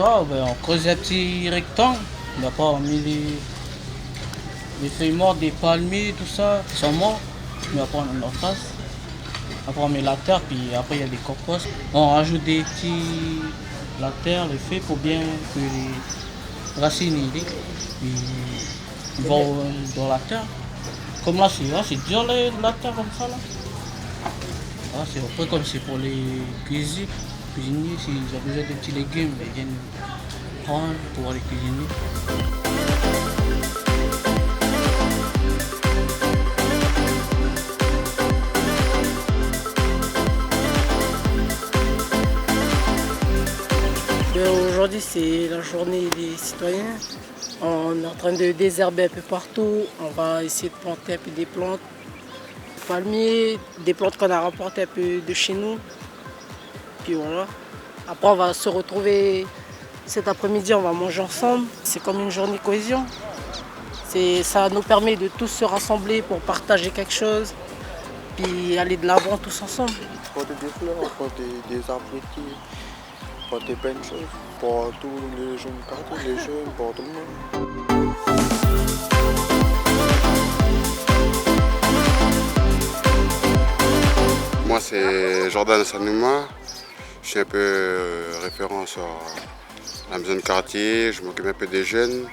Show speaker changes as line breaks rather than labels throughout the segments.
ça, ben, on creuse un petit rectangle. Après, on met les feuilles mortes, des palmiers, tout ça, qui sont morts. Mais après, on en trace. Après, on met la terre, puis après, il y a des composts. On rajoute la terre, les feuilles, pour bien que les racines ils vont dans la terre. Comme là, c'est dur la terre comme ça. Là. C'est un peu comme c'est pour les cuisiniers. S'ils ont besoin de petits légumes, ils viennent prendre pour les cuisiner.
Aujourd'hui, c'est la journée des citoyens. On est en train de désherber un peu partout. On va essayer de planter un peu des plantes, palmiers, des plantes qu'on a rapportées un peu de chez nous. Puis voilà. Après, on va se retrouver cet après-midi, on va manger ensemble. C'est comme une journée cohésion. Ça nous permet de tous se rassembler pour partager quelque chose, puis aller de l'avant tous ensemble.
Planter des fleurs, planter des arbres fruitiers, planter plein de choses pour tous les jeunes quartiers, les jeunes, pour tout le monde.
Moi, c'est Jordan Sanouma. Je suis un peu référent sur la maison de quartier. Je m'occupe un peu des jeunes.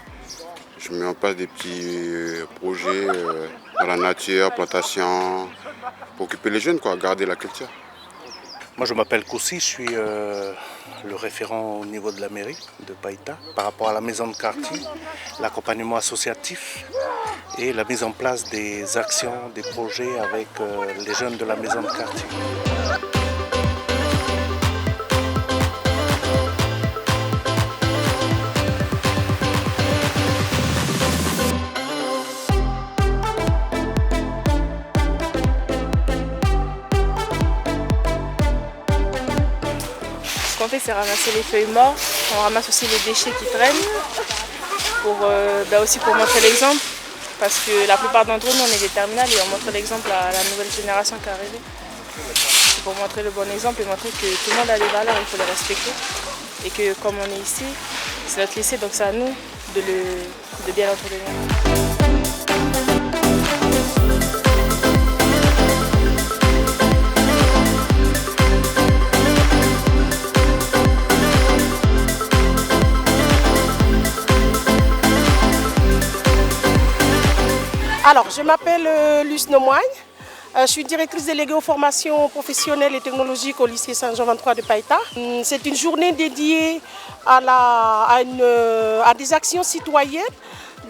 Je mets en place des petits projets dans la nature, plantation, pour occuper les jeunes, quoi, garder la culture.
Moi, je m'appelle Koussi, je suis le référent au niveau de la mairie de Païta par rapport à la maison de quartier, l'accompagnement associatif et la mise en place des actions, des projets avec les jeunes de la maison de quartier.
Ce qu'on fait, c'est ramasser les feuilles mortes, on ramasse aussi les déchets qui traînent, aussi pour montrer l'exemple, parce que la plupart d'entre nous, on est des terminales et on montre l'exemple à la nouvelle génération qui arrive. C'est pour montrer le bon exemple et montrer que tout le monde a des valeurs, il faut les respecter. Et que comme on est ici, c'est notre lycée, donc c'est à nous de bien l'entretenir.
Alors, je m'appelle Luce Nomoigne, je suis directrice déléguée aux formations professionnelles et technologiques au lycée Saint-Jean 23 de Païta. C'est une journée dédiée à des actions citoyennes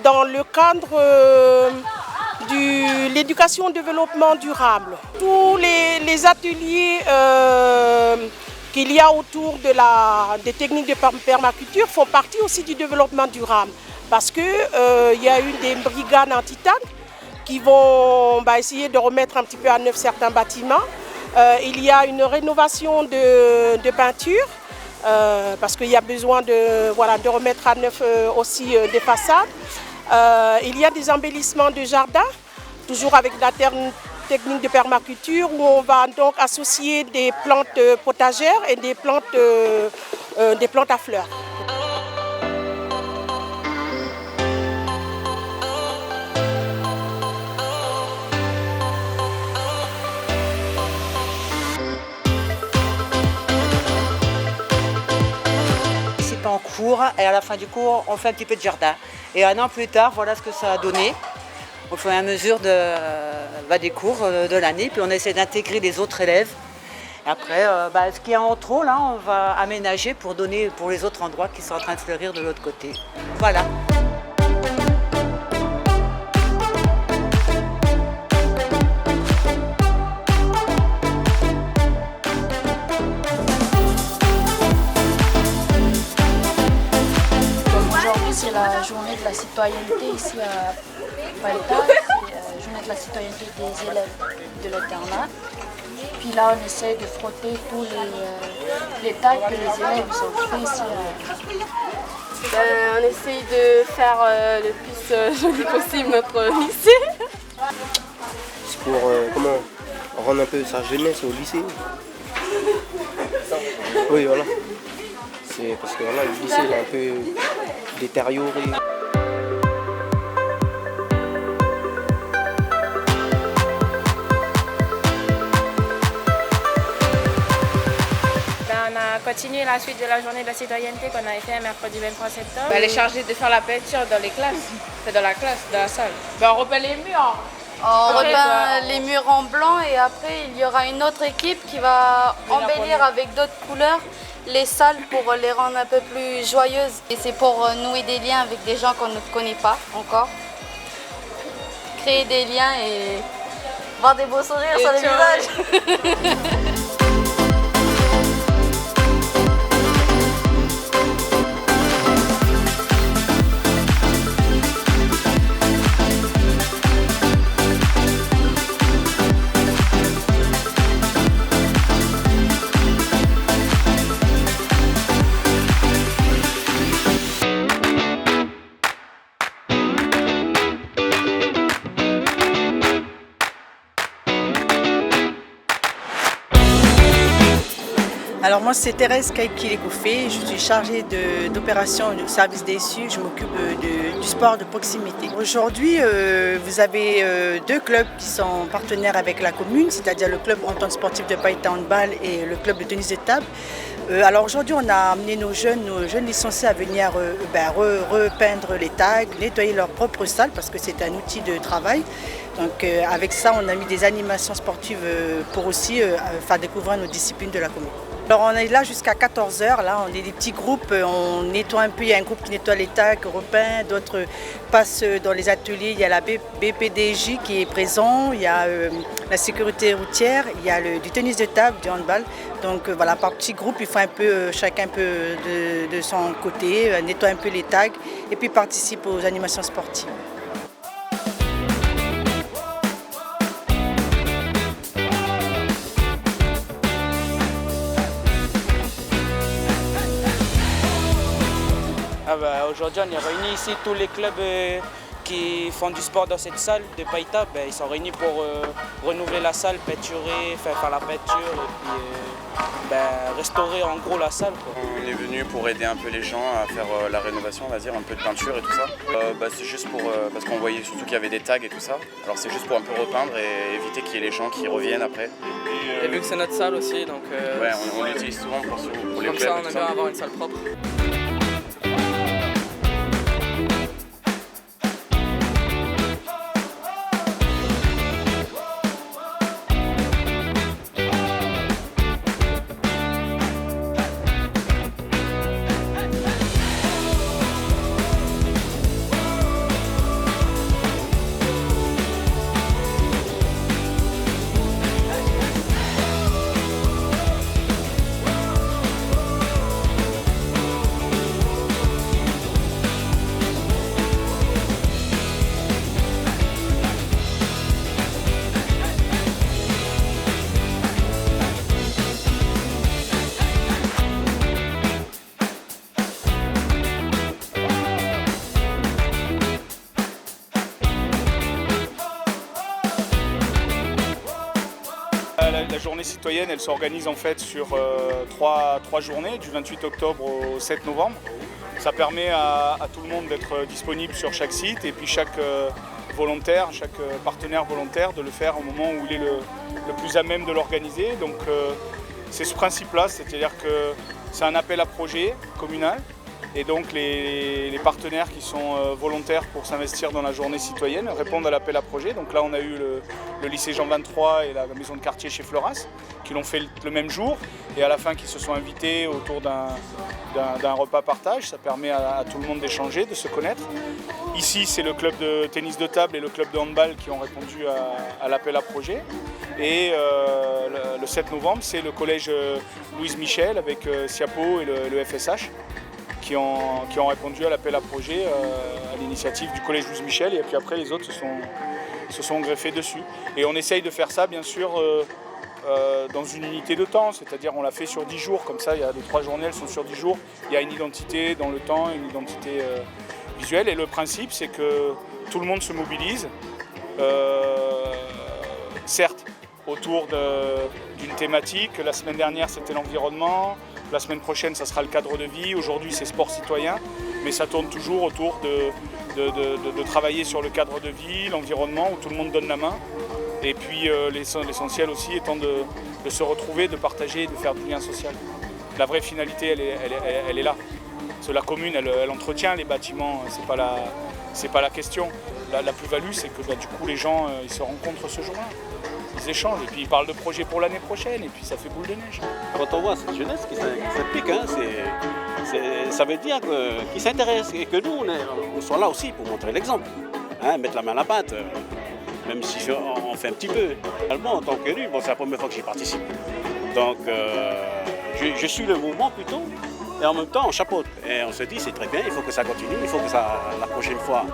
dans le cadre de l'éducation au développement durable. Tous les ateliers qu'il y a autour des techniques de permaculture font partie aussi du développement durable parce qu'il y a eu des brigades anti-tank qui vont essayer de remettre un petit peu à neuf certains bâtiments. Il y a une rénovation de peinture parce qu'il y a besoin de remettre à neuf aussi des façades. Il y a des embellissements de jardins, toujours avec la technique de permaculture où on va donc associer des plantes potagères et des plantes à fleurs.
En cours et à la fin du cours on fait un petit peu de jardin et un an plus tard voilà ce que ça a donné au fur et à mesure des cours de l'année, puis on essaie d'intégrer les autres élèves. Après ce qu'il y a en trop là on va aménager pour donner pour les autres endroits qui sont en train de fleurir de l'autre côté. Voilà.
C'est la journée de la citoyenneté ici à Païta, c'est la journée de la citoyenneté des élèves de l'internat. Puis là, on essaie de frotter tous les tags que les élèves ont fait ici.
On essaye de faire le plus joli possible notre lycée.
C'est pour rendre un peu sa jeunesse au lycée. Oui, voilà.
C'est parce que voilà, le lycée il est un peu détérioré.
On a continué la suite de la journée de la citoyenneté qu'on avait fait mercredi 23 septembre.
Elle est chargée de faire la peinture dans les classes. C'est dans la classe, dans la salle. On repeint les murs.
On repeint les murs en blanc et après il y aura une autre équipe qui va embellir avec d'autres couleurs les salles pour les rendre un peu plus joyeuses. Et c'est pour nouer des liens avec des gens qu'on ne connaît pas encore. Créer des liens et voir des beaux sourires sur les visages.
Alors moi c'est Thérèse Kaikile-Gouffé, je suis chargée d'opération du service DSU, je m'occupe du sport de proximité. Aujourd'hui vous avez deux clubs qui sont partenaires avec la commune, c'est-à-dire le club entente sportif de Païta Handball et le club de tennis de table. Alors aujourd'hui on a amené nos jeunes licenciés à venir repeindre les tags, nettoyer leur propre salle parce que c'est un outil de travail. Donc avec ça on a mis des animations sportives pour aussi faire découvrir nos disciplines de la commune. Alors on est là jusqu'à 14h, là on est des petits groupes, on nettoie un peu, il y a un groupe qui nettoie les tags, repeint, d'autres passent dans les ateliers, il y a la BPDJ qui est présent, il y a la sécurité routière, il y a du tennis de table, du handball. Donc voilà, par petits groupes, il faut un peu, chacun un peu de son côté, nettoie un peu les tags et puis participe aux animations sportives.
Aujourd'hui, on est réunis ici, tous les clubs qui font du sport dans cette salle de Païta, ils sont réunis pour renouveler la salle, peinturer, faire la peinture et puis restaurer en gros la salle.
On est venu pour aider un peu les gens à faire la rénovation, on va dire, un peu de peinture et tout ça. C'est juste pour, parce qu'on voyait surtout qu'il y avait des tags et tout ça. Alors c'est juste pour un peu repeindre et éviter qu'il y ait les gens qui reviennent après.
Et vu que c'est notre salle aussi, donc
ouais, on l'utilise souvent pour les clubs.
Comme ça, on aime bien avoir une salle propre.
La journée citoyenne, elle s'organise en fait sur trois journées, du 28 octobre au 7 novembre. Ça permet à tout le monde d'être disponible sur chaque site et puis chaque volontaire, chaque partenaire volontaire de le faire au moment où il est le plus à même de l'organiser. Donc c'est ce principe-là, c'est-à-dire que c'est un appel à projet communal. Et donc les partenaires qui sont volontaires pour s'investir dans la journée citoyenne répondent à l'appel à projet. Donc là on a eu le lycée Jean 23 et la maison de quartier chez Fleuras qui l'ont fait le même jour et à la fin qui se sont invités autour d'un repas partage. Ça permet à tout le monde d'échanger, de se connaître. Ici c'est le club de tennis de table et le club de handball qui ont répondu à l'appel à projet. Et le 7 novembre c'est le collège Louise Michel avec Siapo et le FSH. Qui ont répondu à l'appel à projet à l'initiative du collège Louise Michel et puis après les autres se sont greffés dessus. Et on essaye de faire ça bien sûr dans une unité de temps, c'est-à-dire on l'a fait sur 10 jours, comme ça il y a les 3 journées, elles sont sur 10 jours, il y a une identité dans le temps, une identité visuelle et le principe c'est que tout le monde se mobilise, certes autour d'une thématique. La semaine dernière c'était l'environnement. La semaine prochaine, ça sera le cadre de vie. Aujourd'hui, c'est sport citoyen, mais ça tourne toujours autour de travailler sur le cadre de vie, l'environnement, où tout le monde donne la main. Et puis l'essentiel aussi étant de se retrouver, de partager, de faire du lien social. La vraie finalité, elle est là. Parce que la commune, elle entretient les bâtiments, c'est pas la question. La plus-value, c'est que du coup, les gens ils se rencontrent ce jour-là. Ils échangent et puis ils parlent de projets pour l'année prochaine et puis ça fait boule de neige.
Quand on voit cette jeunesse qui s'implique, hein, ça veut dire qu'ils s'intéressent et que nous, on soit là aussi pour montrer l'exemple. Hein, mettre la main à la pâte, même si on fait un petit peu. En tant qu'élu, c'est la première fois que j'y participe. Donc je suis le mouvement plutôt. Et en même temps, on chapeaute. Et on se dit, c'est très bien, il faut que ça continue, il faut que la prochaine fois,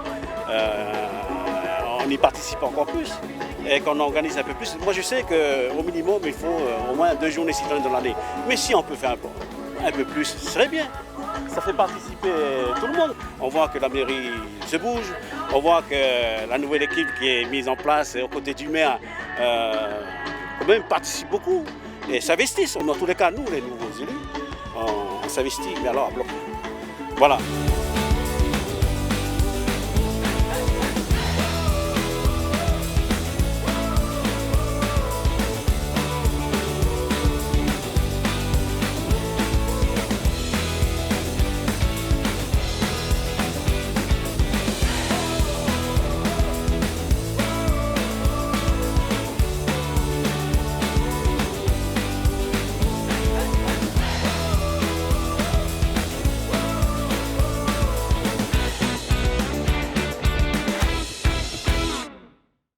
on y participe encore plus et qu'on organise un peu plus. Moi, je sais qu'au minimum, il faut au moins 2 journées citoyennes dans l'année. Mais si on peut faire un peu plus, ce serait bien. Ça fait participer tout le monde. On voit que la mairie se bouge, on voit que la nouvelle équipe qui est mise en place aux côtés du maire, quand même, participe beaucoup et s'investissent. Dans tous les cas, nous, les nouveaux élus, on s'investit, mais alors à bloc. Voilà.